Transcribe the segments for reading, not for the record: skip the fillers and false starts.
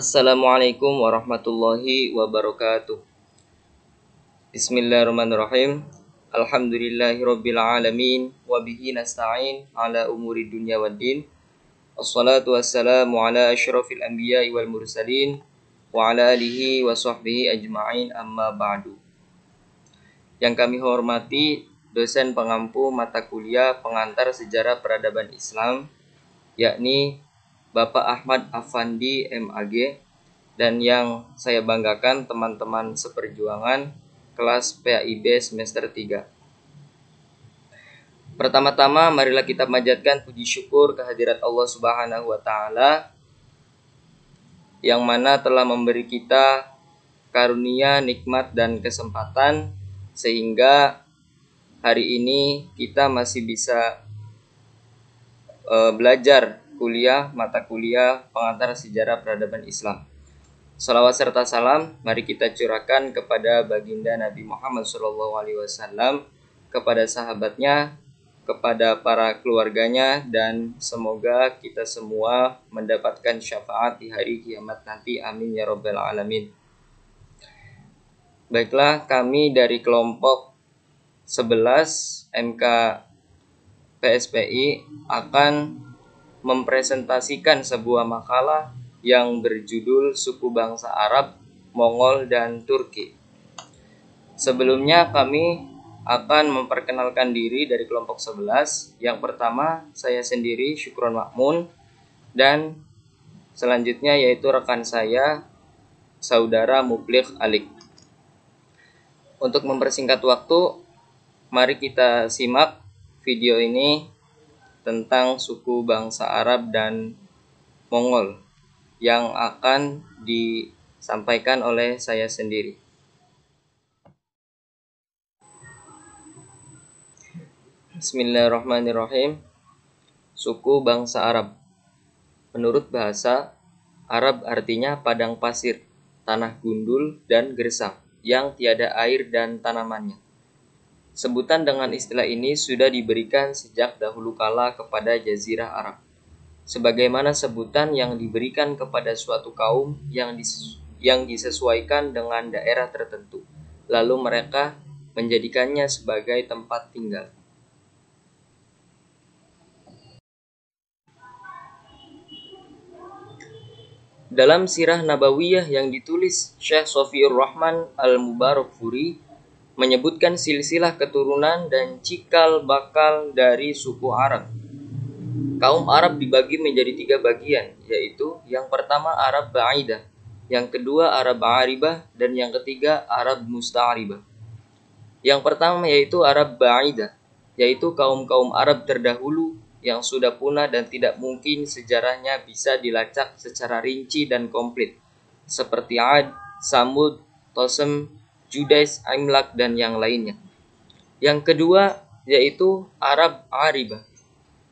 Assalamualaikum warahmatullahi wabarakatuh. Bismillahirrahmanirrahim. Alhamdulillahirabbil alamin wa bihi nasta'in ala umuri dunya waddin. Wassalatu wassalamu ala asyrafil anbiya'i wal mursalin wa ala alihi wa sahbihi ajma'in, amma ba'du. Yang kami hormati dosen pengampu mata kuliah pengantar sejarah peradaban Islam, yakni Bapak Ahmad Afandi MAG, dan yang saya banggakan teman-teman seperjuangan kelas PAIB semester 3. Pertama-tama marilah kita panjatkan puji syukur kehadirat Allah Subhanahu wa taala yang mana telah memberi kita karunia, nikmat dan kesempatan sehingga hari ini kita masih bisa belajar mata kuliah pengantar sejarah peradaban Islam. Salawat serta salam mari kita curahkan kepada baginda Nabi Muhammad SAW, kepada sahabatnya, kepada para keluarganya, dan semoga kita semua mendapatkan syafaat di hari kiamat nanti. Amin ya rabbal alamin. Baiklah, kami dari kelompok 11 MK PSPI akan mempresentasikan sebuah makalah yang berjudul Suku Bangsa Arab, Mongol, dan Turki. Sebelumnya kami akan memperkenalkan diri dari kelompok 11. Yang pertama saya sendiri, Syukron Makmun, dan selanjutnya yaitu rekan saya, Saudara Muflih Alik. Untuk mempersingkat waktu, mari kita simak video ini tentang suku bangsa Arab dan Mongol yang akan disampaikan oleh saya sendiri. Bismillahirrahmanirrahim. Suku bangsa Arab. Menurut bahasa, Arab artinya padang pasir, tanah gundul dan gersang yang tiada air dan tanamannya. Sebutan dengan istilah ini sudah diberikan sejak dahulu kala kepada Jazirah Arab, sebagaimana sebutan yang diberikan kepada suatu kaum yang disesuaikan dengan daerah tertentu, lalu mereka menjadikannya sebagai tempat tinggal. Dalam sirah Nabawiyah yang ditulis Syekh Sofiur Rahman Al-Mubarakfuri, menyebutkan silsilah keturunan dan cikal bakal dari suku Arab. Kaum Arab dibagi menjadi 3 bagian, yaitu yang pertama Arab Ba'idah, yang kedua Arab Aribah, dan yang ketiga Arab Musta'ribah. Yang pertama yaitu Arab Ba'idah, yaitu kaum-kaum Arab terdahulu yang sudah punah dan tidak mungkin sejarahnya bisa dilacak secara rinci dan komplit, seperti Ad, Samud, Tosem, Judais, Imlak, dan yang lainnya. Yang kedua yaitu Arab Aribah,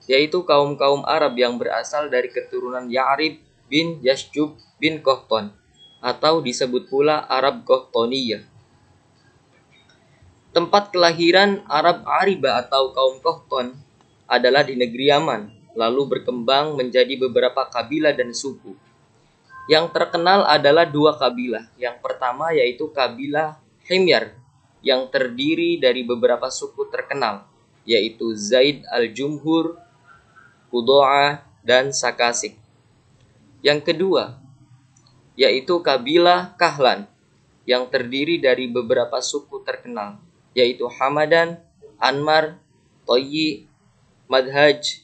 yaitu kaum-kaum Arab yang berasal dari keturunan Ya'rib bin Yashjub bin Qahtan, atau disebut pula Arab Qahtaniyah. Tempat kelahiran Arab Aribah atau kaum Qahtan adalah di negeri Yaman, lalu berkembang menjadi beberapa kabilah dan suku. Yang terkenal adalah 2 kabilah. Yang pertama yaitu kabilah Himyar, yang terdiri dari beberapa suku terkenal, yaitu Zaid al-Jumhur, Qudo'ah, dan Sakasik. Yang kedua yaitu kabilah Kahlan, yang terdiri dari beberapa suku terkenal, yaitu Hamadan, Anmar, Toyi, Madhaj,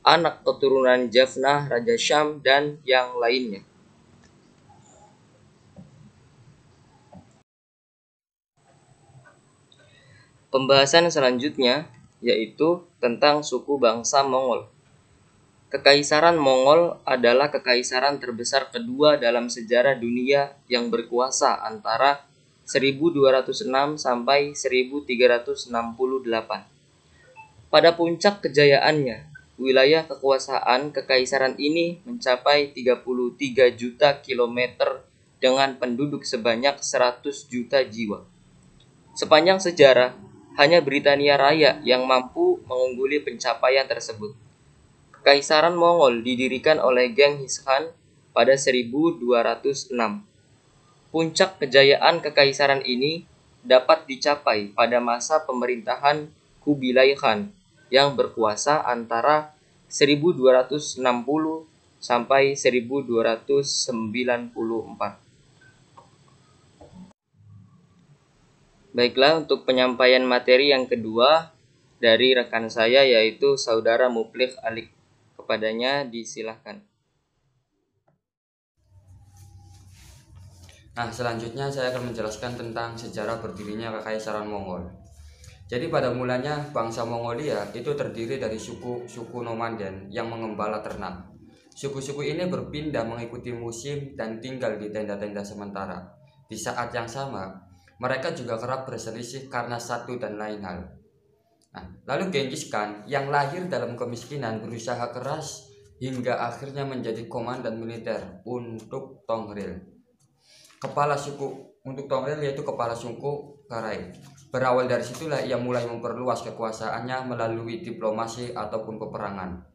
anak keturunan Jafnah, Raja Syam, dan yang lainnya. Pembahasan selanjutnya yaitu tentang suku bangsa Mongol. Kekaisaran Mongol adalah kekaisaran terbesar kedua dalam sejarah dunia yang berkuasa antara 1206 sampai 1368. Pada puncak kejayaannya, wilayah kekuasaan kekaisaran ini mencapai 33 juta kilometer dengan penduduk sebanyak 100 juta jiwa. Sepanjang sejarah, hanya Britania Raya yang mampu mengungguli pencapaian tersebut. Kekaisaran Mongol didirikan oleh Genghis Khan pada 1206. Puncak kejayaan kekaisaran ini dapat dicapai pada masa pemerintahan Kubilai Khan yang berkuasa antara 1260 sampai 1294. Baiklah, untuk penyampaian materi yang kedua dari rekan saya yaitu Saudara Muflih Alik. Kepadanya disilahkan. Nah, selanjutnya saya akan menjelaskan tentang sejarah berdirinya Kekaisaran Mongol. Jadi pada mulanya bangsa Mongolia itu terdiri dari suku-suku nomaden yang mengembala ternak. Suku-suku ini berpindah mengikuti musim dan tinggal di tenda-tenda sementara. Di saat yang sama, mereka juga kerap berselisih karena satu dan lain hal. Nah, lalu Genghis Khan yang lahir dalam kemiskinan berusaha keras hingga akhirnya menjadi komandan militer untuk Tongril. Kepala suku untuk Tongril yaitu kepala suku Karai. Berawal dari situlah ia mulai memperluas kekuasaannya melalui diplomasi ataupun peperangan.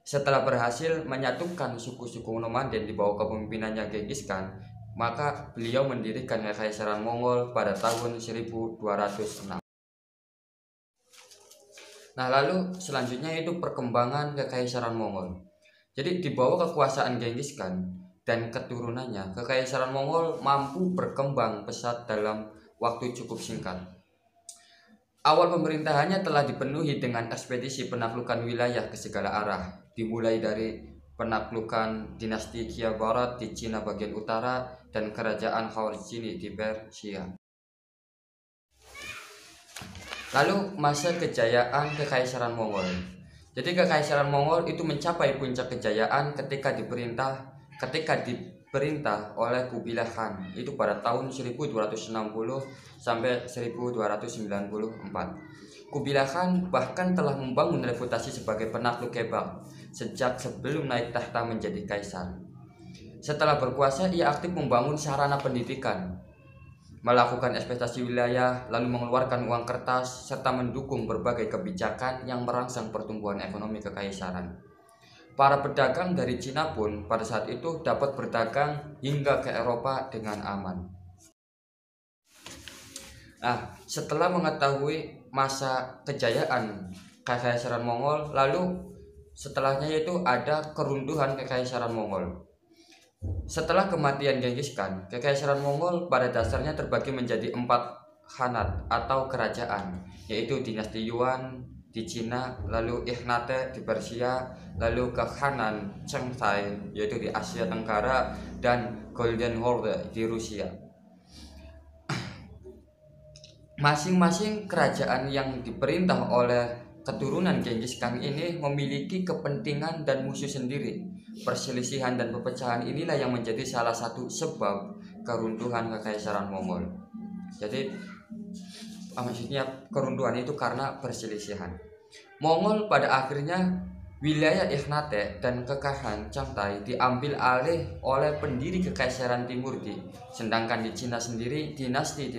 Setelah berhasil menyatukan suku-suku nomaden di bawah kepemimpinannya Genghis Khan, maka beliau mendirikan Kekaisaran Mongol pada tahun 1206. Nah, lalu selanjutnya itu perkembangan Kekaisaran Mongol. Jadi di bawah kekuasaan Genghis Khan dan keturunannya, Kekaisaran Mongol mampu berkembang pesat dalam waktu cukup singkat. Awal pemerintahannya telah dipenuhi dengan ekspedisi penaklukan wilayah ke segala arah, dimulai dari penaklukan dinasti Qia Barat di Cina bagian utara dan kerajaan Khwarizmi di Persia. Lalu masa kejayaan Kekaisaran Mongol. Jadi Kekaisaran Mongol itu mencapai puncak kejayaan ketika diperintah oleh Kubilai Khan itu pada tahun 1260 sampai 1294. Kubilai Khan bahkan telah membangun reputasi sebagai penakluk hebat sejak sebelum naik tahta menjadi kaisar. Setelah berkuasa, ia aktif membangun sarana pendidikan, melakukan eksploitasi wilayah, lalu mengeluarkan uang kertas, serta mendukung berbagai kebijakan yang merangsang pertumbuhan ekonomi kekaisaran. Para pedagang dari Cina pun pada saat itu dapat berdagang hingga ke Eropa dengan aman. Nah, setelah mengetahui masa kejayaan Kekaisaran Mongol, lalu setelahnya yaitu ada keruntuhan Kekaisaran Mongol. Setelah kematian Genghis Khan, Kekaisaran Mongol pada dasarnya terbagi menjadi 4 khanat atau kerajaan, yaitu dinasti Yuan di Cina, lalu Ikhnate di Persia, lalu Kekhanan Chengtai yaitu di Asia Tenggara, dan Golden Horde di Rusia. Masing-masing kerajaan yang diperintah oleh keturunan Genghis Khan ini memiliki kepentingan dan musuh sendiri. Perselisihan dan perpecahan inilah yang menjadi salah satu sebab keruntuhan Kekaisaran Mongol. Jadi maksudnya keruntuhan itu karena perselisihan. Mongol pada akhirnya wilayah Ikhnate dan Kekhanan Chengtai diambil alih oleh pendiri Kekaisaran Timurdi. Sedangkan di Cina sendiri dinasti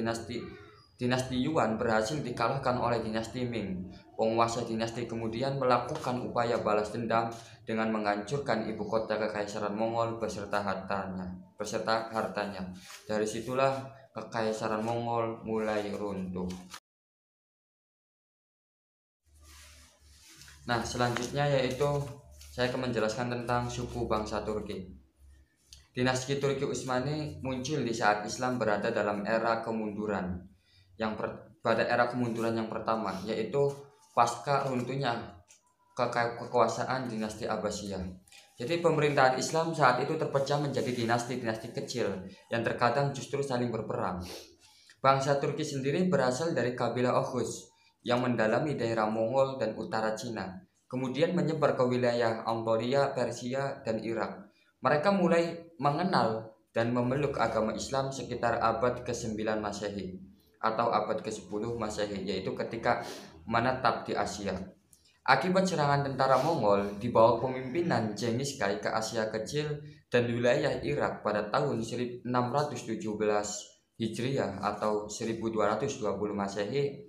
Yuan berhasil dikalahkan oleh dinasti Ming. Penguasa dinasti kemudian melakukan upaya balas dendam dengan menghancurkan ibu kota Kekaisaran Mongol beserta hartanya. Dari situlah Kekaisaran Mongol mulai runtuh. Nah, selanjutnya yaitu saya akan menjelaskan tentang suku bangsa Turki. Dinasti Turki Utsmani muncul di saat Islam berada dalam era kemunduran. Pada era kemunduran yang pertama, yaitu pasca runtuhnya kekuasaan dinasti Abbasiyah. Jadi pemerintahan Islam saat itu terpecah menjadi dinasti-dinasti kecil yang terkadang justru saling berperang. Bangsa Turki sendiri berasal dari kabilah Oghuz yang mendalami daerah Mongol dan utara Cina, kemudian menyebar ke wilayah Anatolia, Persia, dan Irak. Mereka mulai mengenal dan memeluk agama Islam sekitar abad ke-9 Masehi atau abad ke-10 Masehi, yaitu ketika menetap di Asia. Akibat serangan tentara Mongol di bawah pemimpinan Genghis Khan ke Asia Kecil dan wilayah Irak pada tahun 1617 Hijriah atau 1220 Masehi,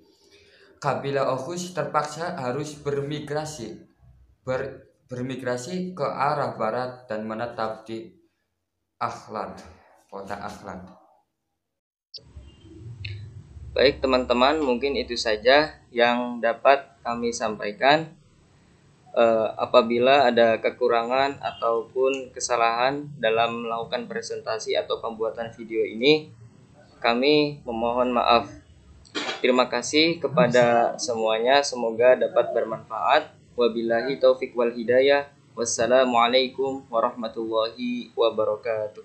kabilah Oghuz terpaksa harus bermigrasi ke arah barat dan menetap di Akhlad, kota Akhlad. Baik teman-teman, mungkin itu saja yang dapat kami sampaikan. Apabila ada kekurangan ataupun kesalahan dalam melakukan presentasi atau pembuatan video ini, kami memohon maaf. Terima kasih kepada semuanya, semoga dapat bermanfaat. Wabillahi taufik wal hidayah. Wassalamualaikum warahmatullahi wabarakatuh.